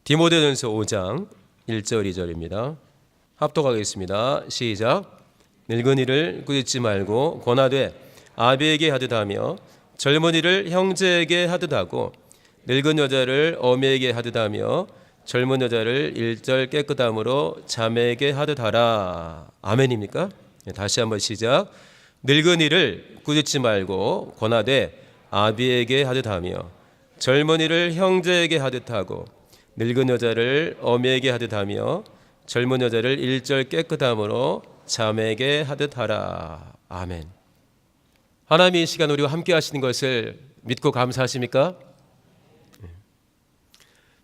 디모데전서 5장 1절 2절입니다. 합독하겠습니다. 시작. 늙은이를 꾸짖지 말고 권하되 아비에게 하듯 하며 젊은이를 형제에게 하듯 하고 늙은 여자를 어미에게 하듯 하며 젊은 여자를 일절 깨끗함으로 자매에게 하듯 하라. 아멘입니까? 다시 한번 시작. 늙은이를 꾸짖지 말고 권하되 아비에게 하듯 하며 젊은이를 형제에게 하듯 하고 늙은 여자를 어미에게 하듯 하며 젊은 여자를 일절 깨끗함으로 자매에게 하듯 하라. 아멘. 하나님이 이 시간 우리와 함께 하시는 것을 믿고 감사하십니까?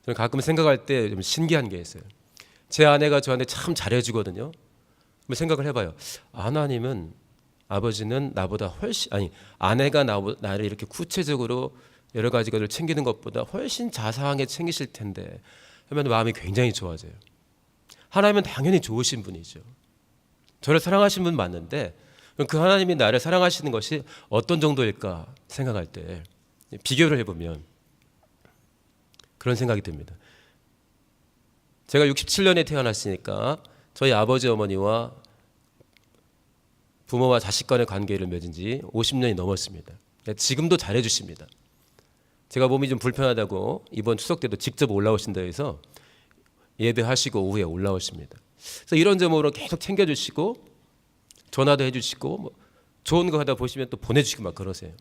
저는 가끔 생각할 때 좀 신기한 게 있어요. 제 아내가 저한테 참 잘해주거든요. 생각을 해봐요. 하나님은, 아버지는 나보다 훨씬, 아내가 나를 이렇게 구체적으로 여러 가지 것을 챙기는 것보다 훨씬 자상하게 챙기실 텐데 하면 마음이 굉장히 좋아져요. 하나님은 당연히 좋으신 분이죠. 저를 사랑하신 분 맞는데 그 하나님이 나를 사랑하시는 것이 어떤 정도일까 생각할 때 비교를 해보면 그런 생각이 듭니다. 제가 67년에 태어났으니까 저희 아버지 어머니와 부모와 자식 간의 관계를 맺은 지 50년이 넘었습니다. 지금도 잘해주십니다. 제가 몸이 좀 불편하다고 이번 추석 때도 직접 올라오신다 해서 예배하시고 오후에 올라오십니다. 그래서 이런 점으로 계속 챙겨주시고 전화도 해주시고 좋은 거 하다 보시면 또 보내주시고 막 그러세요.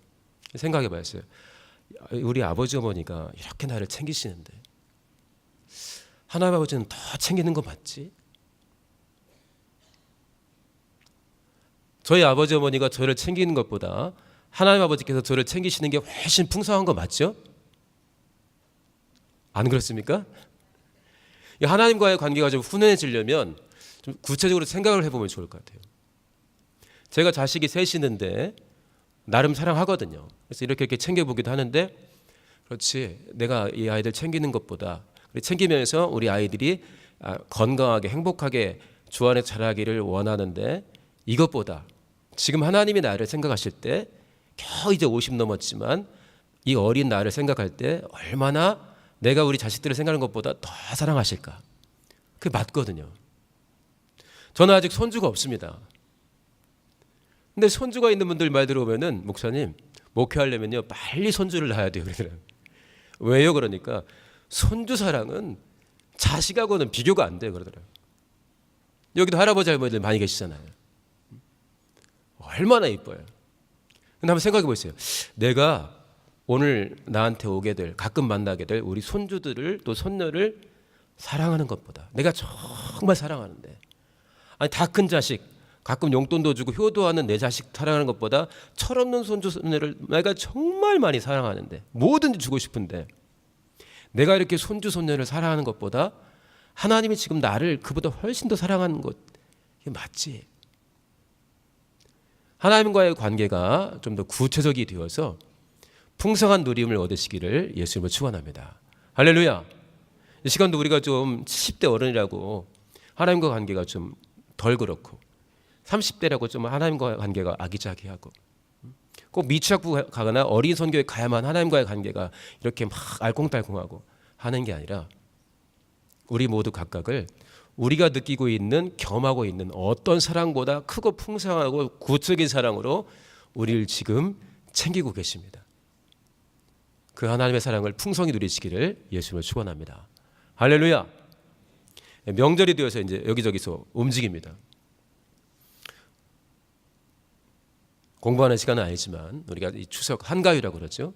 생각해봤어요. 우리 아버지 어머니가 이렇게 나를 챙기시는데 하나님 아버지는 더 챙기는 거 맞지? 저희 아버지 어머니가 저를 챙기는 것보다 하나님 아버지께서 저를 챙기시는 게 훨씬 풍성한 거 맞죠? 안 그렇습니까? 하나님과의 관계가 좀 훈훈해지려면 좀 구체적으로 생각을 해보면 좋을 것 같아요. 제가 자식이 셋이는데 나름 사랑하거든요. 그래서 이렇게 챙겨보기도 하는데 그렇지, 내가 이 아이들 챙기는 것보다 챙기면서 우리 아이들이 건강하게 행복하게 주 안에 자라기를 원하는데 이것보다 지금 하나님이 나를 생각하실 때 겨우 이제 50 넘었지만 이 어린 나를 생각할 때 얼마나 내가 우리 자식들을 생각하는 것보다 더 사랑하실까? 그게 맞거든요. 저는 아직 손주가 없습니다. 근데 손주가 있는 분들 말 들어보면은 목사님 목회하려면요 빨리 손주를 낳아야 돼요 그러더라고요. 왜요? 그러니까 손주 사랑은 자식하고는 비교가 안 돼요 그러더라고요. 여기도 할아버지 할머니들 많이 계시잖아요. 얼마나 이뻐요. 근데 한번 생각해 보세요. 내가 오늘 나한테 오게 될, 가끔 만나게 될 우리 손주들을 또 손녀를 사랑하는 것보다 내가 정말 사랑하는데 다 큰 자식 가끔 용돈도 주고 효도하는 내 자식 사랑하는 것보다 철없는 손주 손녀를 내가 정말 많이 사랑하는데 뭐든지 주고 싶은데 내가 이렇게 손주 손녀를 사랑하는 것보다 하나님이 지금 나를 그보다 훨씬 더 사랑하는 것 이게 맞지? 하나님과의 관계가 좀 더 구체적이 되어서 풍성한 누림을 얻으시기를 예수님으로 축원합니다. 할렐루야. 이 시간도 우리가 좀 70대 어른이라고 하나님과 관계가 좀 덜 그렇고 30대라고 좀 하나님과 관계가 아기자기하고 꼭 미취학부 가거나 어린 선교에 가야만 하나님과의 관계가 이렇게 막 알콩달콩하고 하는 게 아니라 우리 모두 각각을 우리가 느끼고 있는 경험하고 있는 어떤 사랑보다 크고 풍성하고 구체적인 사랑으로 우리를 지금 챙기고 계십니다. 그 하나님의 사랑을 풍성히 누리시기를 예수님을 축원합니다. 할렐루야. 명절이 되어서 이제 여기저기서 움직입니다. 공부하는 시간은 아니지만 우리가 이 추석 한가위라고 그러죠.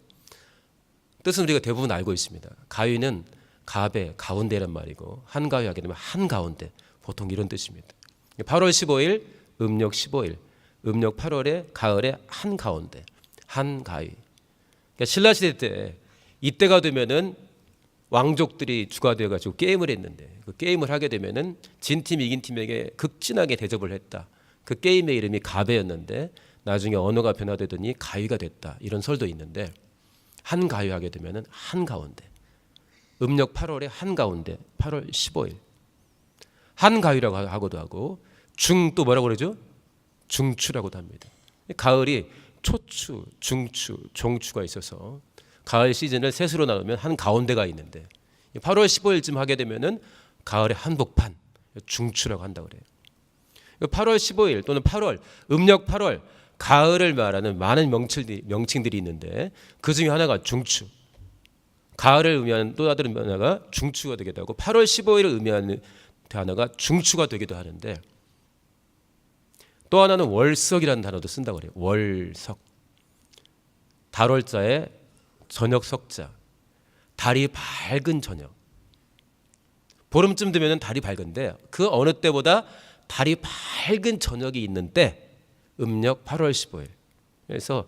뜻은 우리가 대부분 알고 있습니다. 가위는 갑의 가운데란 말이고 한가위 하게 되면 한가운데 보통 이런 뜻입니다. 8월 15일 음력 15일 음력 8월에 가을에 한가운데 한가위. 그러니까 신라시대 때 이때가 되면은 왕족들이 주가 되어가지고 게임을 했는데 그 게임을 하게 되면은 진 팀 이긴 팀에게 극진하게 대접을 했다. 그 게임의 이름이 가배였는데 나중에 언어가 변화되더니 가위가 됐다. 이런 설도 있는데 한가위 하게 되면은 한가운데 음력 8월에 한가운데 8월 15일 한가위라고 하고도 하고 중 또 뭐라고 그러죠? 중추라고도 합니다. 가을이 초추, 중추, 종추가 있어서 가을 시즌을 셋으로 나누면 한 가운데가 있는데 8월 15일쯤 하게 되면은 가을의 한복판, 중추라고 한다고 그래요. 8월 15일 또는 8월, 음력 8월, 가을을 말하는 많은 명칭들이 있는데 그 중에 하나가 중추. 가을을 의미하는 또 다른 하나가 중추가 되기도 하고 8월 15일을 의미하는 단어가 중추가 되기도 하는데 또 하나는 월석이라는 단어도 쓴다고 그래요. 월석. 달월자에 저녁 석자. 달이 밝은 저녁. 보름쯤 되면 달이 밝은데 그 어느 때보다 달이 밝은 저녁이 있는 때 음력 8월 15일. 그래서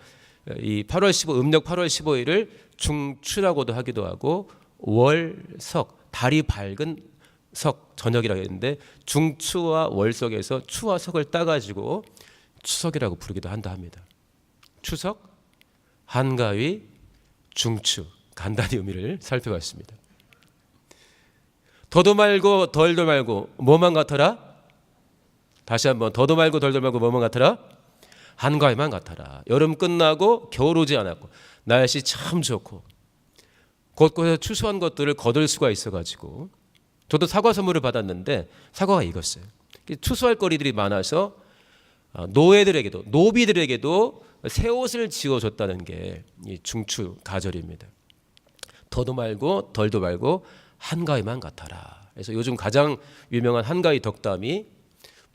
이 8월 15 음력 8월 15일을 중추라고도 하기도 하고 월석 달이 밝은 석 저녁이라고 했는데 중추와 월석에서 추와 석을 따가지고 추석이라고 부르기도 한다 합니다. 추석, 한가위, 중추 간단히 의미를 살펴봤습니다. 더도 말고 덜도 말고 뭐만 같아라? 다시 한번 더도 말고 덜도 말고 뭐만 같아라? 한가위만 같아라. 여름 끝나고 겨울 오지 않았고 날씨 참 좋고 곳곳에서 추수한 것들을 거둘 수가 있어가지고 저도 사과 선물을 받았는데 사과가 익었어요. 추수할 거리들이 많아서 노예들에게도 노비들에게도 새 옷을 지어줬다는 게 이 중추 가절입니다. 더도 말고 덜도 말고 한가위만 같아라. 그래서 요즘 가장 유명한 한가위 덕담이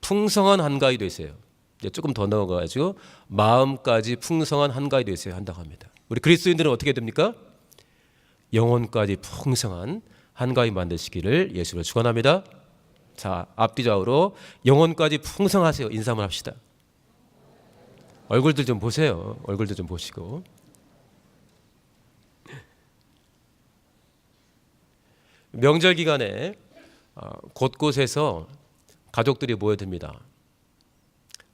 풍성한 한가위 되세요. 이제 조금 더 넣어가지고 마음까지 풍성한 한가위 되세요 한다고 합니다. 우리 그리스도인들은 어떻게 됩니까? 영혼까지 풍성한 한가위 만드시기를 예수로 축원합니다. 자, 앞뒤 좌우로 영혼까지 풍성하세요. 인사 한번 합시다. 얼굴들 좀 보세요. 얼굴들 좀 보시고. 명절 기간에 곳곳에서 가족들이 모여듭니다.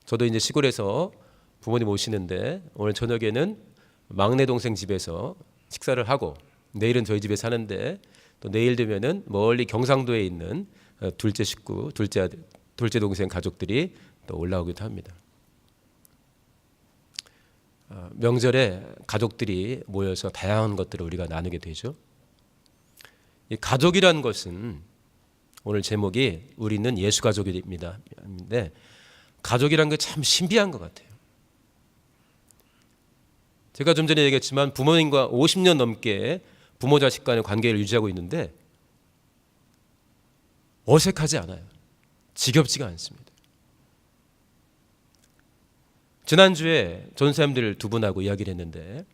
저도 이제 시골에서 부모님 오시는데 오늘 저녁에는 막내 동생 집에서 식사를 하고 내일은 저희 집에 사는데 또 내일 되면은 멀리 경상도에 있는 둘째 식구, 둘째 동생 가족들이 또 올라오기도 합니다. 명절에 가족들이 모여서 다양한 것들을 우리가 나누게 되죠. 이 가족이라는 것은 오늘 제목이 우리는 예수 가족입니다. 근데 가족이라는 게 참 신비한 것 같아요. 제가 좀 전에 얘기했지만 부모님과 50년 넘게 부모 자식 간의 관계를 유지하고 있는데 어색하지 않아요. 지겹지가 않습니다. 지난주에 전사님들 두 분하고 이야기를 했는데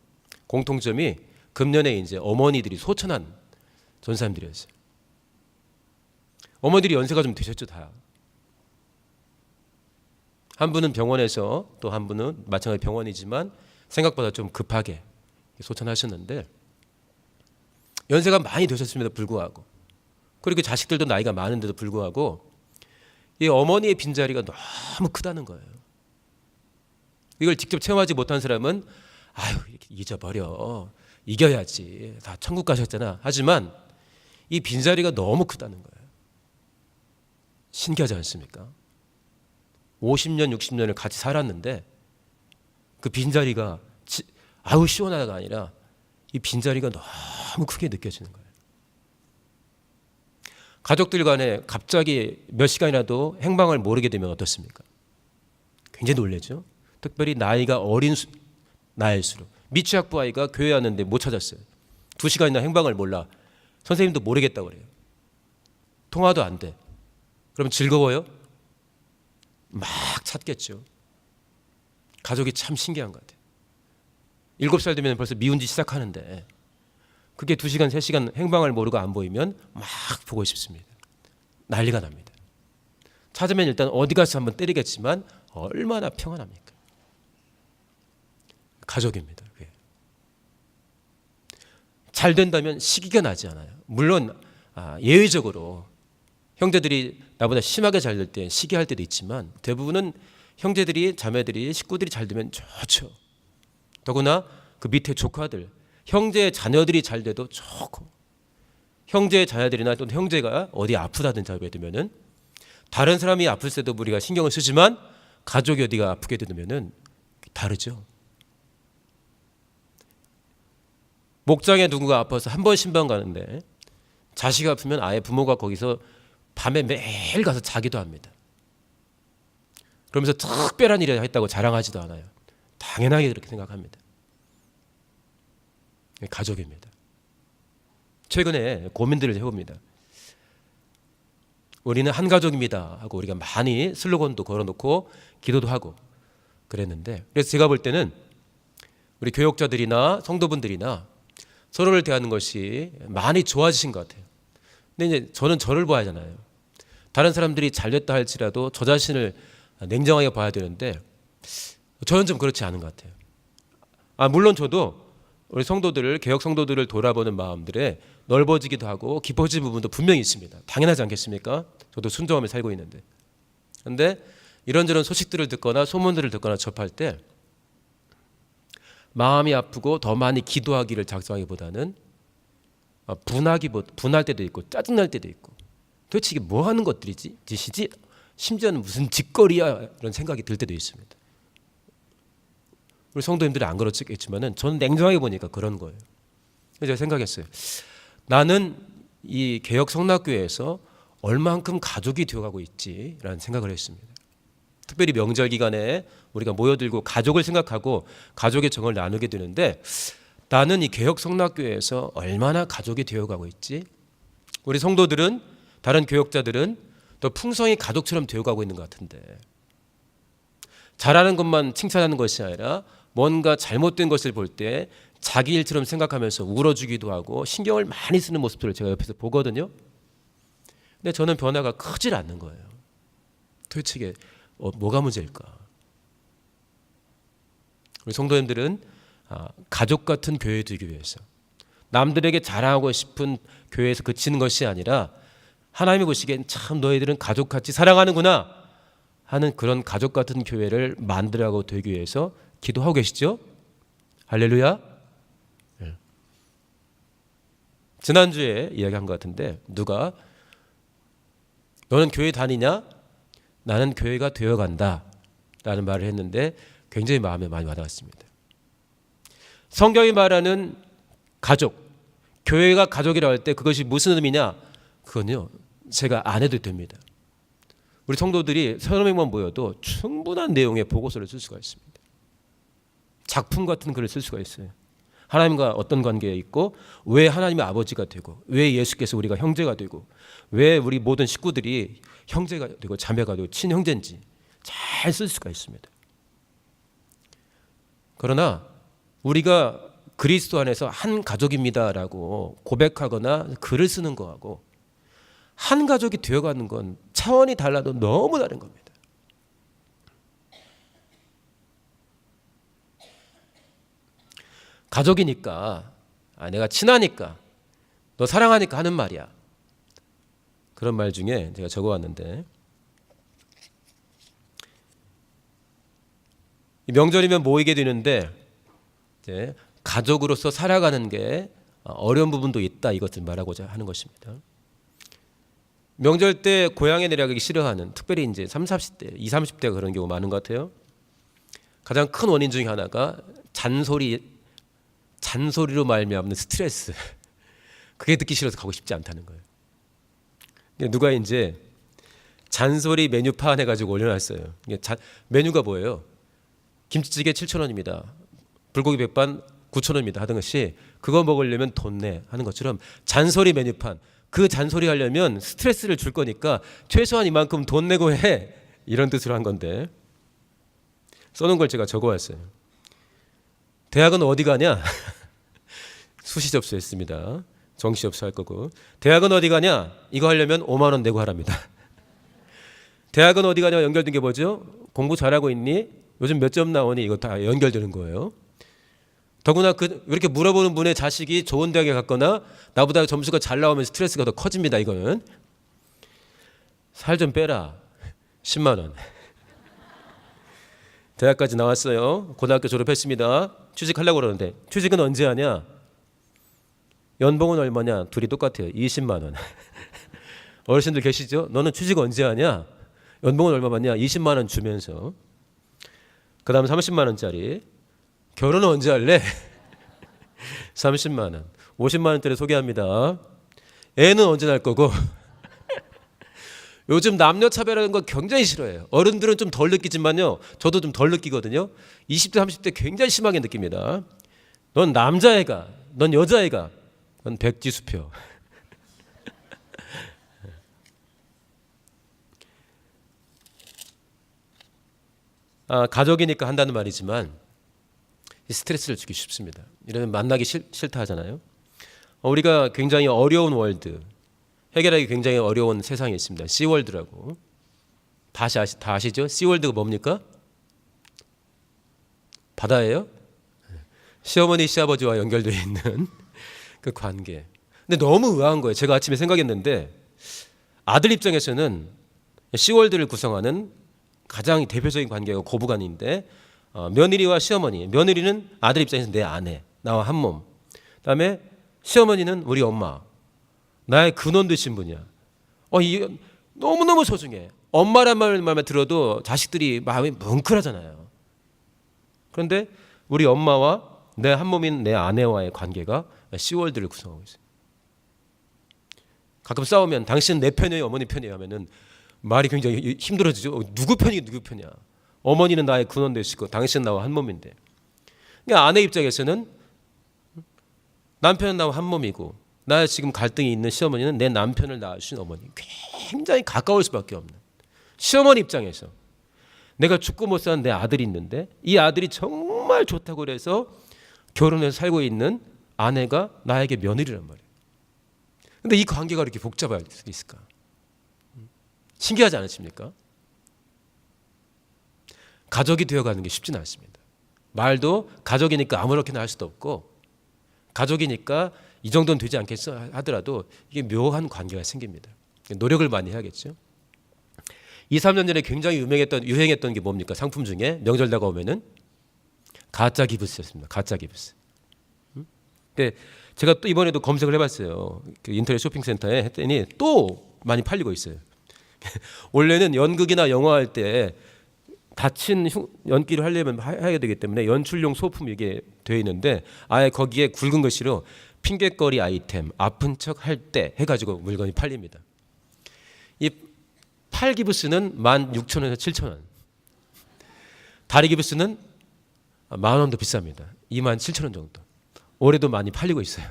공통점이 금년에 이제 어머니들이 소천한 전사님들이었어요. 어머니들이 연세가 좀 되셨죠, 다. 한 분은 병원에서 또 한 분은 마찬가지 병원이지만 생각보다 좀 급하게 소천하셨는데 연세가 많이 되셨음에도 불구하고 그리고 자식들도 나이가 많은데도 불구하고 이 어머니의 빈자리가 너무 크다는 거예요. 이걸 직접 체험하지 못한 사람은 아유 잊어버려 이겨야지 다 천국 가셨잖아 하지만 이 빈자리가 너무 크다는 거예요. 신기하지 않습니까? 50년 60년을 같이 살았는데 그 빈자리가 아우 시원하다가 아니라 이 빈자리가 너무 크게 느껴지는 거예요. 가족들 간에 갑자기 몇 시간이라도 행방을 모르게 되면 어떻습니까? 굉장히 놀라죠. 특별히 나이가 어린 나일수록 미취학부 아이가 교회 왔는데 못 찾았어요. 2시간이나 행방을 몰라. 선생님도 모르겠다고 그래요. 통화도 안 돼. 그럼 즐거워요? 막 찾겠죠. 가족이 참 신기한 것 같아요. 7살 되면 벌써 미운지 시작하는데 그게 2시간, 3시간 행방을 모르고 안 보이면 막 보고 싶습니다. 난리가 납니다. 찾으면 일단 어디 가서 한번 때리겠지만 얼마나 평안합니까? 가족입니다. 그게. 잘 된다면 시기가 나지 않아요. 물론 예외적으로 형제들이 나보다 심하게 잘 될 때 시기할 때도 있지만 대부분은 형제들이 자매들이 식구들이 잘 되면 좋죠. 더구나 그 밑에 조카들 형제의 자녀들이 잘 돼도 좋고 형제의 자녀들이나 또는 형제가 어디 아프다든지 하게 되면은 다른 사람이 아플 때도 우리가 신경을 쓰지만 가족이 어디가 아프게 되면은 다르죠. 목장에 누군가 아파서 한 번 신방 가는데 자식이 아프면 아예 부모가 거기서 밤에 매일 가서 자기도 합니다. 그러면서 특별한 일을 했다고 자랑하지도 않아요. 당연하게 그렇게 생각합니다. 가족입니다. 최근에 고민들을 해봅니다. 우리는 한 가족입니다 하고 우리가 많이 슬로건도 걸어놓고 기도도 하고 그랬는데, 그래서 제가 볼 때는 우리 교역자들이나 성도분들이나 서로를 대하는 것이 많이 좋아지신 것 같아요. 근데 이제 저는 저를 봐야 하잖아요. 다른 사람들이 잘됐다 할지라도 저 자신을 냉정하게 봐야 되는데 저는 좀 그렇지 않은 것 같아요. 물론 저도 우리 성도들을, 개혁 성도들을 돌아보는 마음들에 넓어지기도 하고 깊어진 부분도 분명히 있습니다. 당연하지 않겠습니까? 저도 순종하며 살고 있는데. 그런데 이런저런 소식들을 듣거나 소문들을 듣거나 접할 때 마음이 아프고 더 많이 기도하기를 작정하기보다는 분할 때도 있고 짜증날 때도 있고, 도대체 이게 뭐 하는 것들이지? 짓이지? 심지어는 무슨 짓거리야? 이런 생각이 들 때도 있습니다. 우리 성도님들이 안 그렇겠지만은 저는 냉정하게 보니까 그런 거예요. 그래서 제가 생각했어요. 나는 이 개혁 성락교회에서 얼만큼 가족이 되어가고 있지라는 생각을 했습니다. 특별히 명절 기간에 우리가 모여들고 가족을 생각하고 가족의 정을 나누게 되는데, 나는 이 개혁 성락교회에서 얼마나 가족이 되어가고 있지? 우리 성도들은, 다른 교역자들은 더 풍성히 가족처럼 되어가고 있는 것 같은데, 잘하는 것만 칭찬하는 것이 아니라 뭔가 잘못된 것을 볼 때 자기 일처럼 생각하면서 울어주기도 하고 신경을 많이 쓰는 모습들을 제가 옆에서 보거든요. 근데 저는 변화가 크질 않는 거예요. 도대체 이게 뭐가 문제일까? 우리 성도님들은 가족 같은 교회 되기 위해서, 남들에게 자랑하고 싶은 교회에서 그치는 것이 아니라 하나님이 보시기엔 참 너희들은 가족같이 사랑하는구나 하는 그런 가족 같은 교회를 만들어가고 되기 위해서 기도하고 계시죠? 할렐루야. 네. 지난주에 이야기한 것 같은데, 누가 너는 교회 다니냐? 나는 교회가 되어간다 라는 말을 했는데 굉장히 마음에 많이 와닿았습니다. 성경이 말하는 가족, 교회가 가족이라고 할 때 그것이 무슨 의미냐? 그건요, 제가 안 해도 됩니다. 우리 성도들이 30명만 모여도 충분한 내용의 보고서를 쓸 수가 있습니다. 작품 같은 글을 쓸 수가 있어요. 하나님과 어떤 관계에 있고, 왜 하나님의 아버지가 되고, 왜 예수께서 우리가 형제가 되고, 왜 우리 모든 식구들이 형제가 되고 자매가 되고 친형제인지 잘 쓸 수가 있습니다. 그러나 우리가 그리스도 안에서 한 가족입니다라고 고백하거나 글을 쓰는 거하고 한 가족이 되어가는 건 차원이 달라도 너무 다른 겁니다. 가족이니까, 내가 친하니까, 너 사랑하니까 하는 말이야. 그런 말 중에 제가 적어왔는데, 명절이면 모이게 되는데 이제 가족으로서 살아가는 게 어려운 부분도 있다, 이것을 말하고자 하는 것입니다. 명절 때 고향에 내려가기 싫어하는, 특별히 이제 30, 40대, 20, 30대가 그런 경우 많은 것 같아요. 가장 큰 원인 중에 하나가 잔소리로 말미암는 스트레스. 그게 듣기 싫어서 가고 싶지 않다는 거예요. 누가 이제 잔소리 메뉴판 해가지고 올려놨어요. 메뉴가 뭐예요? 김치찌개 7,000원입니다. 불고기 백반 9,000원입니다. 하던 것이, 그거 먹으려면 돈 내 하는 것처럼 잔소리 메뉴판. 그 잔소리 하려면 스트레스를 줄 거니까 최소한 이만큼 돈 내고 해, 이런 뜻으로 한 건데, 써놓은 걸 제가 적어왔어요. 대학은 어디 가냐? 수시 접수했습니다. 정시 접수할 거고. 대학은 어디 가냐? 이거 하려면 5만 원 내고 하랍니다. 대학은 어디 가냐 연결된 게 뭐죠? 공부 잘하고 있니? 요즘 몇 점 나오니? 이거 다 연결되는 거예요. 더구나 이렇게 물어보는 분의 자식이 좋은 대학에 갔거나 나보다 점수가 잘 나오면 스트레스가 더 커집니다. 이거는 살 좀 빼라. 10만 원. 대학까지 나왔어요. 고등학교 졸업했습니다. 취직하려고 그러는데, 취직은 언제 하냐? 연봉은 얼마냐? 둘이 똑같아요. 20만 원. 어르신들 계시죠? 너는 취직 언제 하냐? 연봉은 얼마 받냐? 20만 원 주면서. 그 다음 30만 원짜리. 결혼은 언제 할래? 30만 원. 50만 원짜리 소개합니다. 애는 언제 날 거고. 요즘 남녀 차별하는 거 굉장히 싫어해요. 어른들은 좀 덜 느끼지만요, 저도 좀 덜 느끼거든요. 20대 30대 굉장히 심하게 느낍니다. 넌 남자애가, 넌 여자애가, 넌 백지수표. 가족이니까 한다는 말이지만 스트레스를 주기 쉽습니다. 이러면 만나기 싫다 하잖아요. 우리가 굉장히 어려운 월드, 해결하기 굉장히 어려운 세상에 있습니다. 씨월드라고. 다 아시죠? 씨월드가 뭡니까? 바다예요? 시어머니 시아버지와 연결되어 있는 그 관계. 근데 너무 의아한 거예요. 제가 아침에 생각했는데 아들 입장에서는 씨월드를 구성하는 가장 대표적인 관계가 고부간인데, 며느리와 시어머니, 며느리는 아들 입장에서 내 아내, 나와 한 몸. 그다음에 시어머니는 우리 엄마, 나의 근원 되신 분이야. 너무너무 소중해. 엄마란 말만 들어도 자식들이 마음이 뭉클하잖아요. 그런데 우리 엄마와 내 한 몸인 내 아내와의 관계가 씨월드를 구성하고 있어요. 가끔 싸우면 당신은 내 편이에요, 어머니 편이에요 하면은 말이 굉장히 힘들어지죠. 누구 편이 누구 편이야. 어머니는 나의 근원 되시고 당신은 나와 한 몸인데. 그러니까 아내 입장에서는 남편은 나와 한 몸이고, 나 지금 갈등이 있는 시어머니는 내 남편을 낳으신 어머니. 굉장히 가까울 수밖에 없는. 시어머니 입장에서 내가 죽고 못 사는 내 아들이 있는데, 이 아들이 정말 좋다고 그래서 결혼해서 살고 있는 아내가 나에게 며느리란 말이에요. 근데 이 관계가 이렇게 복잡할 수 있을까? 신기하지 않으십니까? 가족이 되어가는 게 쉽지는 않습니다. 말도 가족이니까 아무렇게나 할 수도 없고, 가족이니까 이 정도는 되지 않겠어 하더라도 이게 묘한 관계가 생깁니다. 노력을 많이 해야겠죠. 2, 3년 전에 굉장히 유행했던 게 뭡니까? 상품 중에 명절 다가오면은 가짜 기부스였습니다. 가짜 기부스. 근데 제가 또 이번에도 검색을 해봤어요. 그 인터넷 쇼핑센터에 했더니 또 많이 팔리고 있어요. 원래는 연극이나 영화 할 때 다친 연기를 하려면 해야 되기 때문에 연출용 소품 이게 되어 있는데, 아예 거기에 굵은 글씨로 핑계거리 아이템, 아픈 척 할 때 해가지고 물건이 팔립니다. 이 팔 기부스는 16,000원에서 7,000원, 다리 기부스는 10,000원 더 비쌉니다. 27,000원 정도. 올해도 많이 팔리고 있어요.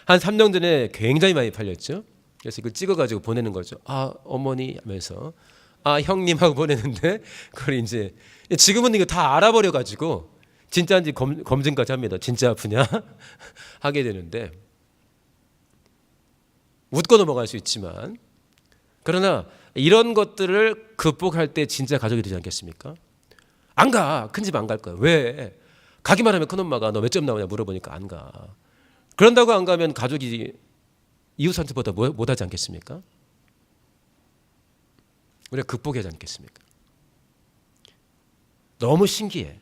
한 3년 전에 굉장히 많이 팔렸죠. 그래서 이걸 찍어가지고 보내는 거죠. 어머니 하면서, 형님 하고 보내는데, 그걸 이제 지금은 이거 다 알아버려가지고 진짜인지 검증까지 합니다. 진짜 아프냐 하게 되는데, 웃고 넘어갈 수 있지만, 그러나 이런 것들을 극복할 때 진짜 가족이 되지 않겠습니까? 안 가. 큰 집 안 갈 거야. 왜? 가기만 하면 큰엄마가 너 몇 점 나오냐 물어보니까 안 가. 그런다고 안 가면 가족이 이웃한테보다 못하지 않겠습니까? 우리가 극복해야 하지 않겠습니까? 너무 신기해.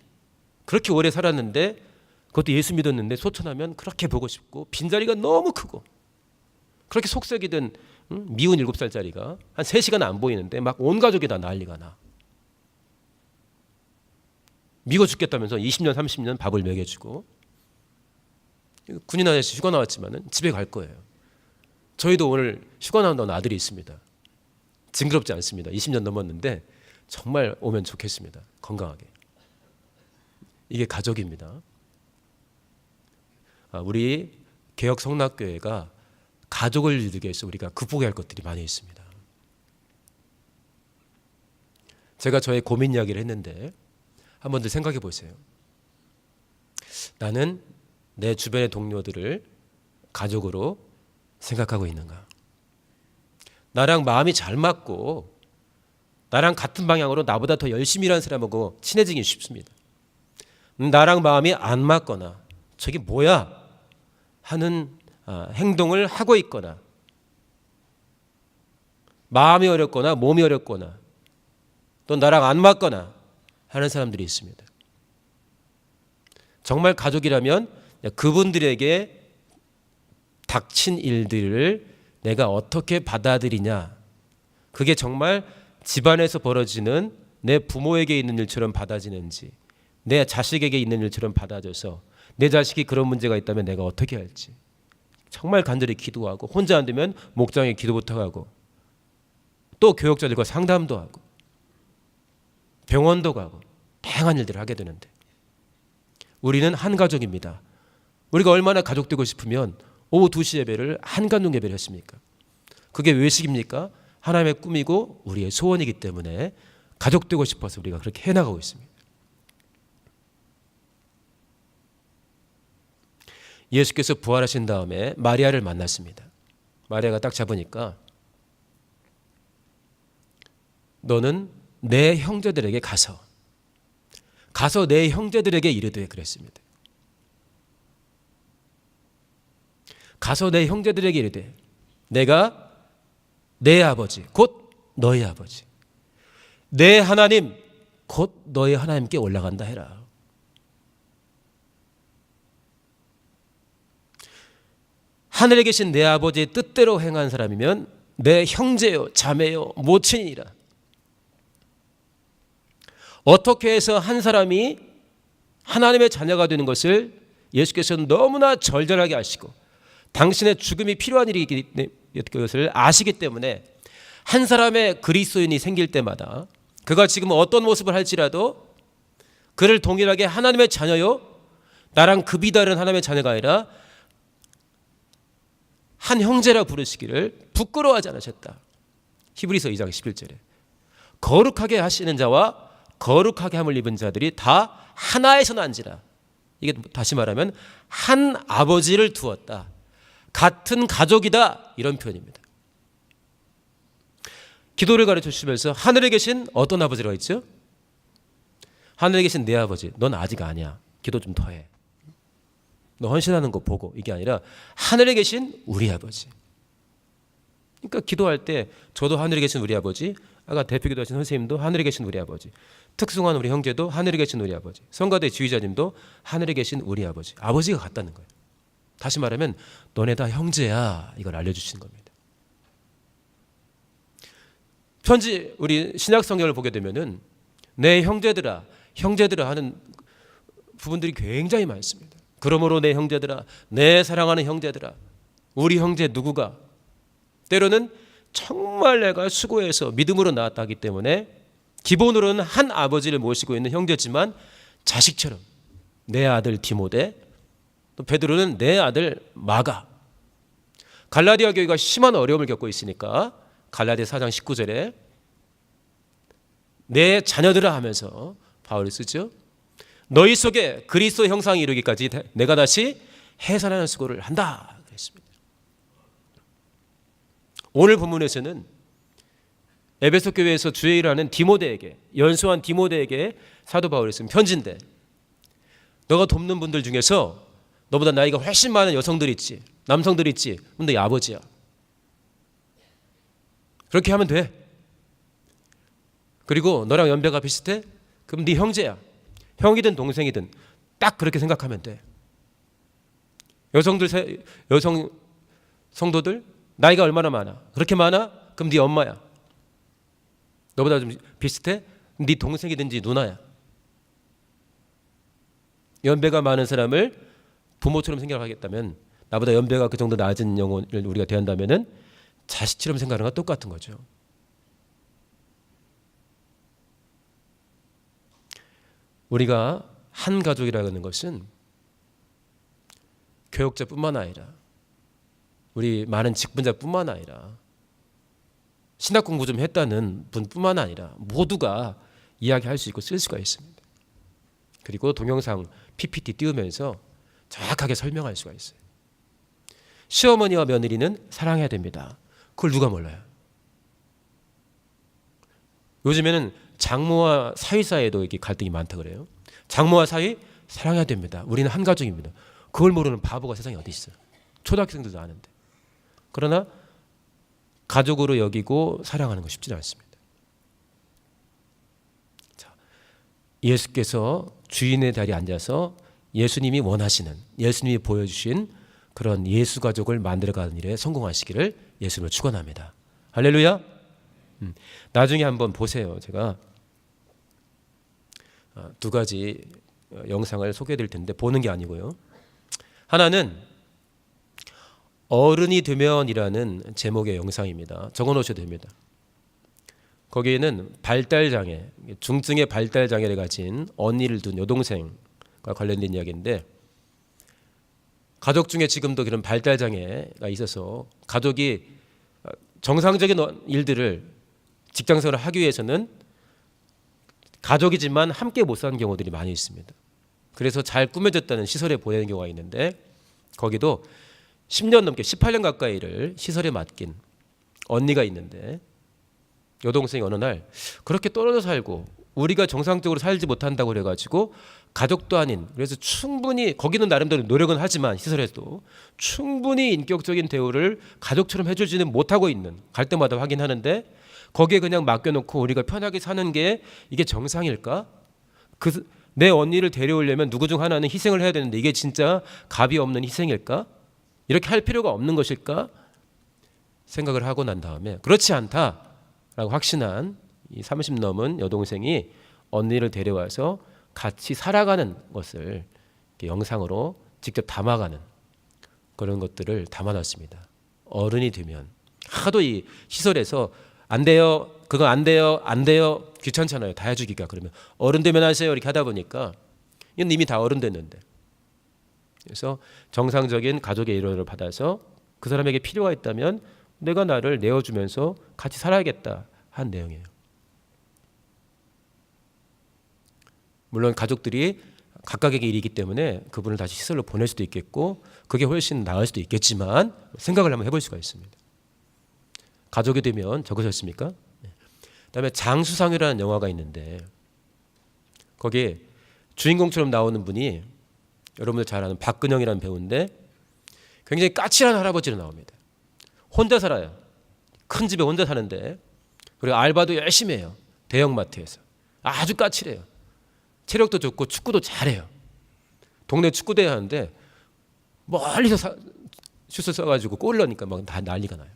그렇게 오래 살았는데, 그것도 예수 믿었는데 소천하면 그렇게 보고 싶고, 빈자리가 너무 크고, 그렇게 속썩이던 미운 7살짜리가 한 3시간 안 보이는데 막 온 가족이 다 난리가 나. 미워 죽겠다면서 20년 30년 밥을 먹여주고, 군인 아저씨 휴가 나왔지만 집에 갈 거예요. 저희도 오늘 휴가 나온다는 아들이 있습니다. 징그럽지 않습니다. 20년 넘었는데 정말 오면 좋겠습니다. 건강하게. 이게 가족입니다. 우리 개혁 성락교회가 가족을 이루기 위해서 우리가 극복해야 할 것들이 많이 있습니다. 제가 저의 고민 이야기를 했는데 한번 더 생각해 보세요. 나는 내 주변의 동료들을 가족으로 생각하고 있는가? 나랑 마음이 잘 맞고 나랑 같은 방향으로 나보다 더 열심히 일하는 사람하고 친해지기 쉽습니다. 나랑 마음이 안 맞거나 저게 뭐야 하는 행동을 하고 있거나, 마음이 어렵거나 몸이 어렵거나 또 나랑 안 맞거나 하는 사람들이 있습니다. 정말 가족이라면 그분들에게 닥친 일들을 내가 어떻게 받아들이냐, 그게 정말 집안에서 벌어지는 내 부모에게 있는 일처럼 받아지는지, 내 자식에게 있는 일처럼 받아져서 내 자식이 그런 문제가 있다면 내가 어떻게 할지, 정말 간절히 기도하고 혼자 안 되면 목장에 기도 부탁하고 또 교역자들과 상담도 하고 병원도 가고 다양한 일들을 하게 되는데 우리는 한 가족입니다. 우리가 얼마나 가족되고 싶으면 오후 2시 예배를 한간동 예배를 했습니까? 그게 외식입니까? 하나님의 꿈이고 우리의 소원이기 때문에 가족되고 싶어서 우리가 그렇게 해나가고 있습니다. 예수께서 부활하신 다음에 마리아를 만났습니다. 마리아가 딱 잡으니까 너는 내 형제들에게 가서 내 형제들에게 이르되 그랬습니다. 가서 내 형제들에게 이르되 내가 내 아버지 곧 너의 아버지 내 하나님 곧 너의 하나님께 올라간다 해라. 하늘에 계신 내 아버지의 뜻대로 행한 사람이면 내 형제요 자매요 모친이라. 어떻게 해서 한 사람이 하나님의 자녀가 되는 것을 예수께서는 너무나 절절하게 아시고 당신의 죽음이 필요한 일이기 것을 아시기 때문에 한 사람의 그리스도인이 생길 때마다 그가 지금 어떤 모습을 할지라도 그를 동일하게 하나님의 자녀요 나랑 급이 다른 하나님의 자녀가 아니라 한 형제라 부르시기를 부끄러워하지 않으셨다. 히브리서 2장 11절에 거룩하게 하시는 자와 거룩하게 함을 입은 자들이 다 하나에서 난지라. 이게 다시 말하면 한 아버지를 두었다. 같은 가족이다. 이런 표현입니다. 기도를 가르쳐 주시면서 하늘에 계신 어떤 아버지라고 했죠? 하늘에 계신 내 아버지. 넌 아직 아니야. 기도 좀 더 해. 너 헌신하는 거 보고. 이게 아니라 하늘에 계신 우리 아버지. 그러니까 기도할 때 저도 하늘에 계신 우리 아버지, 아까 대표 기도하신 선생님도 하늘에 계신 우리 아버지, 특승한 우리 형제도 하늘에 계신 우리 아버지, 성가대 지휘자님도 하늘에 계신 우리 아버지. 아버지가 같다는 거예요. 다시 말하면 너네 다 형제야. 이걸 알려주시는 겁니다. 편지 우리 신약 성경을 보게 되면은 내 형제들아 하는 부분들이 굉장히 많습니다. 그러므로 내 형제들아, 내 사랑하는 형제들아, 우리 형제 누구가 때로는 정말 내가 수고해서 믿음으로 낳았다 하기 때문에 기본으로는 한 아버지를 모시고 있는 형제지만 자식처럼 내 아들 디모데, 또 베드로는 내 아들 마가. 갈라디아 교회가 심한 어려움을 겪고 있으니까 갈라디아 4장 19절에 내 자녀들아 하면서 바울이 쓰죠. 너희 속에 그리스도 형상이 이르기까지 내가 다시 해산하는 수고를 한다 그랬습니다. 오늘 본문에서는 에베소 교회에서 주의 일을 하는 디모데에게, 연수한 디모데에게 사도 바울이 쓴 편지인데, 너가 돕는 분들 중에서 너보다 나이가 훨씬 많은 여성들 있지, 남성들 있지, 그럼 너 아버지야. 그렇게 하면 돼. 그리고 너랑 연배가 비슷해? 그럼 네 형제야. 형이든 동생이든 딱 그렇게 생각하면 돼. 여성 성도들 나이가 얼마나 많아? 그렇게 많아? 그럼 네 엄마야. 너보다 좀 비슷해? 네 동생이든지 누나야. 연배가 많은 사람을 부모처럼 생각하겠다면, 나보다 연배가 그 정도 낮은 영혼을 우리가 대한다면은 자식처럼 생각하는 건 똑같은 거죠. 우리가 한 가족이라는 것은 교역자뿐만 아니라 우리 많은 직분자뿐만 아니라 신학 공부 좀 했다는 분뿐만 아니라 모두가 이야기할 수 있고 쓸 수가 있습니다. 그리고 동영상 PPT 띄우면서 정확하게 설명할 수가 있어요. 시어머니와 며느리는 사랑해야 됩니다. 그걸 누가 몰라요? 요즘에는 장모와 사위 사이에도 이렇게 갈등이 많다 그래요. 장모와 사위 사랑해야 됩니다. 우리는 한 가족입니다. 그걸 모르는 바보가 세상에 어디 있어요? 초등학생들도 아는데. 그러나 가족으로 여기고 사랑하는 건 쉽지 않습니다. 자, 예수께서 주인의 자리에 앉아서 예수님이 원하시는, 예수님이 보여주신 그런 예수 가족을 만들어가는 일에 성공하시기를 예수님을 축원합니다. 할렐루야. 나중에 한번 보세요. 제가 두 가지 영상을 소개해 드릴 텐데, 보는 게 아니고요. 하나는 어른이 되면이라는 제목의 영상입니다. 적어놓으셔도 됩니다. 거기에는 발달장애, 중증의 발달장애를 가진 언니를 둔 여동생과 관련된 이야기인데, 가족 중에 지금도 그런 발달장애가 있어서 가족이 정상적인 일들을 직장생활을 하기 위해서는 가족이지만 함께 못 사는 경우들이 많이 있습니다. 그래서 잘 꾸며졌다는 시설에 보내는 경우가 있는데, 거기도 10년 넘게 18년 가까이를 시설에 맡긴 언니가 있는데, 여동생이 어느 날 그렇게 떨어져 살고 우리가 정상적으로 살지 못한다고 그래가지고 가족도 아닌, 그래서 충분히 거기는 나름대로 노력은 하지만 시설에서도 충분히 인격적인 대우를 가족처럼 해주지는 못하고 있는, 갈 때마다 확인하는데 거기에 그냥 맡겨놓고 우리가 편하게 사는 게 이게 정상일까? 내 언니를 데려오려면 누구 중 하나는 희생을 해야 되는데 이게 진짜 값이 없는 희생일까? 이렇게 할 필요가 없는 것일까? 생각을 하고 난 다음에 그렇지 않다라고 확신한 이 30 넘은 여동생이 언니를 데려와서 같이 살아가는 것을 영상으로 직접 담아가는 그런 것들을 담아놨습니다. 어른이 되면 하도 이 시설에서 안 돼요, 그거 안 돼요, 안 돼요, 귀찮잖아요, 다 해주기가. 그러면 어른 되면 하세요 이렇게 하다 보니까 이건 이미 다 어른 됐는데, 그래서 정상적인 가족의 일원을 받아서 그 사람에게 필요가 있다면 내가 나를 내어주면서 같이 살아야겠다 한 내용이에요. 물론 가족들이 각각에게 일이기 때문에 그분을 다시 시설로 보낼 수도 있겠고 그게 훨씬 나을 수도 있겠지만 생각을 한번 해볼 수가 있습니다. 가족이 되면 적으셨습니까? 그다음에 장수상이라는 영화가 있는데 거기에 주인공처럼 나오는 분이 여러분들 잘 아는 박근영이라는 배우인데 굉장히 까칠한 할아버지로 나옵니다. 혼자 살아요. 큰 집에 혼자 사는데, 그리고 알바도 열심히 해요. 대형마트에서. 아주 까칠해요. 체력도 좋고 축구도 잘해요. 동네 축구대회 하는데 멀리서 슛을 쏴가지고 골 넣으니까 막 다 난리가 나요.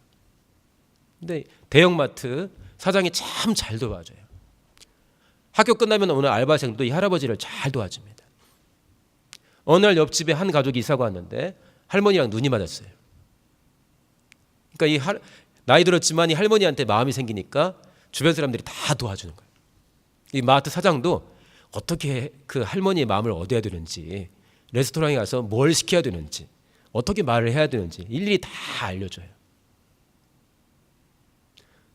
근데 대형마트 사장이 참 잘 도와줘요. 학교 끝나면 오늘 알바생도 이 할아버지를 잘 도와줍니다. 어느 날 옆집에 한 가족이 이사가 왔는데 할머니랑 눈이 맞았어요. 그러니까 나이 들었지만 이 할머니한테 마음이 생기니까 주변 사람들이 다 도와주는 거예요. 이 마트 사장도 어떻게 그 할머니의 마음을 얻어야 되는지, 레스토랑에 가서 뭘 시켜야 되는지, 어떻게 말을 해야 되는지 일일이 다 알려줘요.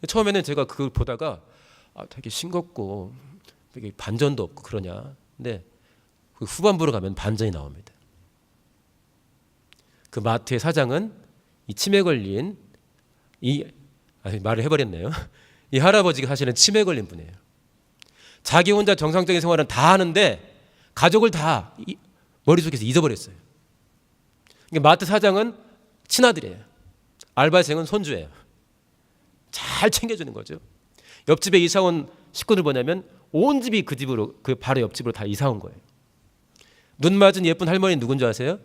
처음에는 제가 그걸 보다가 되게 싱겁고 되게 반전도 없고 그러냐. 근데 후반부로 가면 반전이 나옵니다. 그 마트의 사장은 이 치매 걸린 말을 해버렸네요. 이 할아버지가 사실은 치매 걸린 분이에요. 자기 혼자 정상적인 생활은 다 하는데 가족을 다 머릿속에서 잊어버렸어요. 그러니까 마트 사장은 친아들이에요. 알바생은 손주예요. 잘 챙겨주는 거죠. 옆집에 이사 온 식구들 뭐냐면 온 집이 그 집으로, 그 바로 옆집으로 다 이사 온 거예요. 눈 맞은 예쁜 할머니 누군지 아세요?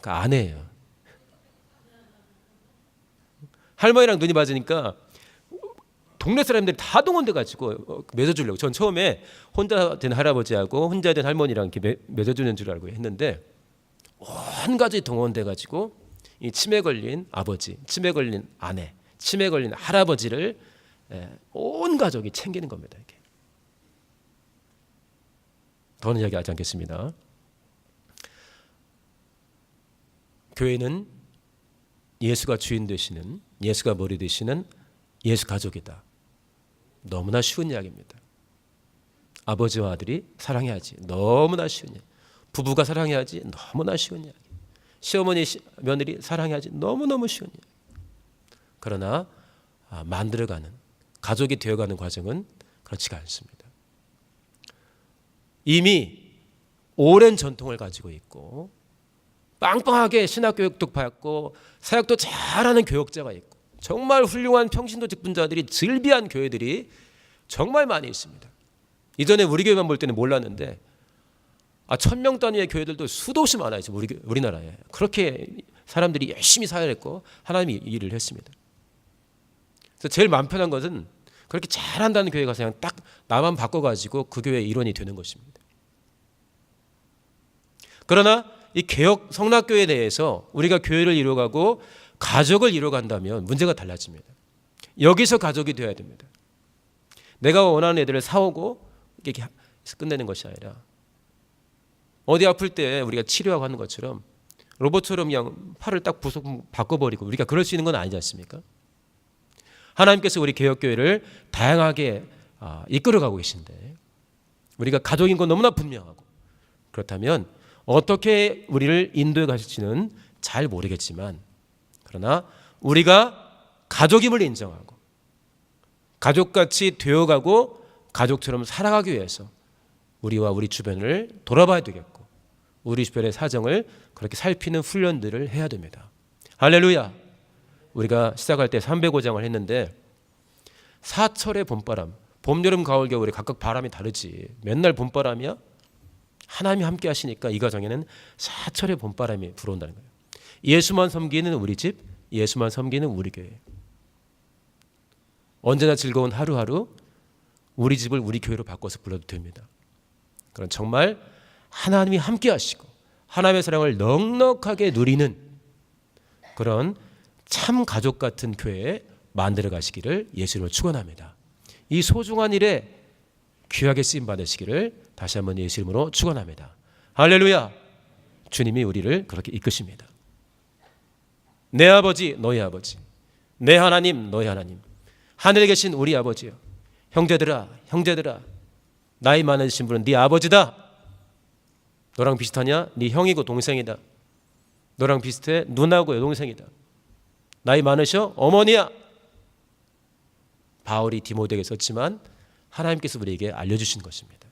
그 아내예요. 할머니랑 눈이 맞으니까 동네 사람들이 다 동원돼가지고 맺어주려고. 전 처음에 혼자 된 할아버지하고 혼자 된 할머니랑 이렇게 맺어주는 줄 알고 했는데 온 가족이 동원돼가지고 이 치매 걸린 아버지, 치매 걸린 아내, 치매 걸린 할아버지를 온 가족이 챙기는 겁니다. 이게. 더는 이야기하지 않겠습니다. 교회는 예수가 주인 되시는, 예수가 머리 되시는 예수 가족이다. 너무나 쉬운 이야기입니다. 아버지와 아들이 사랑해야지. 너무나 쉬운 이야기. 부부가 사랑해야지. 너무나 쉬운 이야기. 시어머니, 며느리 사랑해야지. 너무너무 쉬운 이야기. 그러나 만들어가는, 가족이 되어가는 과정은 그렇지가 않습니다. 이미 오랜 전통을 가지고 있고 빵빵하게 신학교육도 받고 사역도 잘하는 교역자가 있고 정말 훌륭한 평신도직 분자들이 즐비한 교회들이 정말 많이 있습니다. 이전에 우리 교회만 볼 때는 몰랐는데 1000명 단위의 교회들도 수도 없이 많아요. 우리나라에. 그렇게 사람들이 열심히 사역했고 하나님이 일을 했습니다. 그래서 제일 마음 편한 것은 그렇게 잘한다는 교회 가서 그냥 딱 나만 바꿔가지고 그 교회의 일원이 되는 것입니다. 그러나 이 개혁 성락교회에 대해서 우리가 교회를 이루어가고 가족을 이뤄간다면 문제가 달라집니다. 여기서 가족이 되어야 됩니다. 내가 원하는 애들을 사오고 이렇게 끝내는 것이 아니라 어디 아플 때 우리가 치료하고 하는 것처럼 로봇처럼 그냥 팔을 딱 바꿔버리고 우리가 그럴 수 있는 건 아니지 않습니까? 하나님께서 우리 개혁교회를 다양하게 이끌어가고 계신데 우리가 가족인 건 너무나 분명하고 그렇다면 어떻게 우리를 인도해 가실지는 잘 모르겠지만 그러나 우리가 가족임을 인정하고 가족같이 되어가고 가족처럼 살아가기 위해서 우리와 우리 주변을 돌아봐야 되겠고 우리 주변의 사정을 그렇게 살피는 훈련들을 해야 됩니다. 할렐루야. 우리가 시작할 때 305장을 했는데 사철의 봄바람, 봄, 여름, 가을, 겨울에 각각 바람이 다르지. 맨날 봄바람이야? 하나님이 함께 하시니까 이 가정에는 사철의 봄바람이 불어온다는 거예요. 예수만 섬기는 우리 집, 예수만 섬기는 우리 교회. 언제나 즐거운 하루하루 우리 집을 우리 교회로 바꿔서 불러도 됩니다. 그런 정말 하나님이 함께 하시고 하나님의 사랑을 넉넉하게 누리는 그런 참 가족 같은 교회에 만들어 가시기를 예수님으로 축원합니다. 이 소중한 일에 귀하게 쓰임 받으시기를 다시 한번 예수 이름으로 축원합니다. 할렐루야. 주님이 우리를 그렇게 이끄십니다. 내 아버지 너희 아버지, 내 하나님 너희 하나님, 하늘에 계신 우리 아버지요. 형제들아 형제들아, 나이 많으신 분은 네 아버지다. 너랑 비슷하냐? 네 형이고 동생이다. 너랑 비슷해? 누나고 여동생이다. 나이 많으셔? 어머니야. 바울이 디모데에게 썼지만 하나님께서 우리에게 알려주신 것입니다.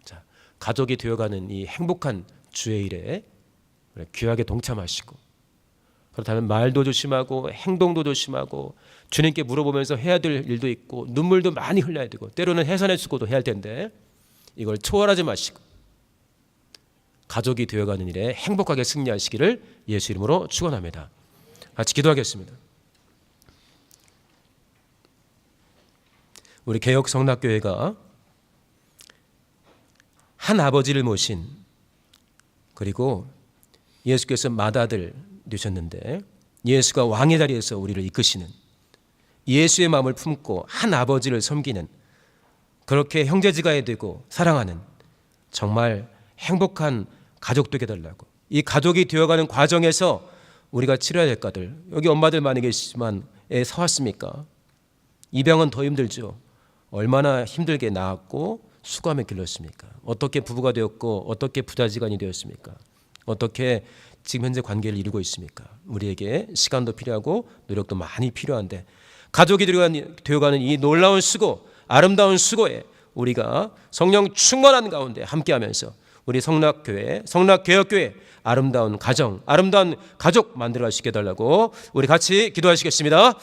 자, 가족이 되어가는 이 행복한 주의 일에 귀하게 동참하시고 그렇다면 말도 조심하고 행동도 조심하고 주님께 물어보면서 해야 될 일도 있고 눈물도 많이 흘려야 되고 때로는 해산의 수고도 해야 할 텐데 이걸 초월하지 마시고 가족이 되어가는 일에 행복하게 승리하시기를 예수 이름으로 축원합니다. 같이 기도하겠습니다. 우리 개혁 성락교회가 한 아버지를 모신 그리고 예수께서 맏아들 되셨는데 예수가 왕의 자리에서 우리를 이끄시는 예수의 마음을 품고 한 아버지를 섬기는 그렇게 형제지간이 되고 사랑하는 정말 행복한 가족 되게 해달라고 이 가족이 되어가는 과정에서 우리가 치러야 될 것들 여기 엄마들 많이 계시지만 애 사왔습니까? 입양은 더 힘들죠. 얼마나 힘들게 낳았고 수고하며 길렀습니까? 어떻게 부부가 되었고 어떻게 부자지간이 되었습니까? 어떻게 지금 현재 관계를 이루고 있습니까? 우리에게 시간도 필요하고 노력도 많이 필요한데 가족이 되어가는 이 놀라운 수고 아름다운 수고에 우리가 성령 충만한 가운데 함께하면서 우리 성락교회 성락개혁교회 아름다운 가정 아름다운 가족 만들어 가시게 해달라고 우리 같이 기도하시겠습니다.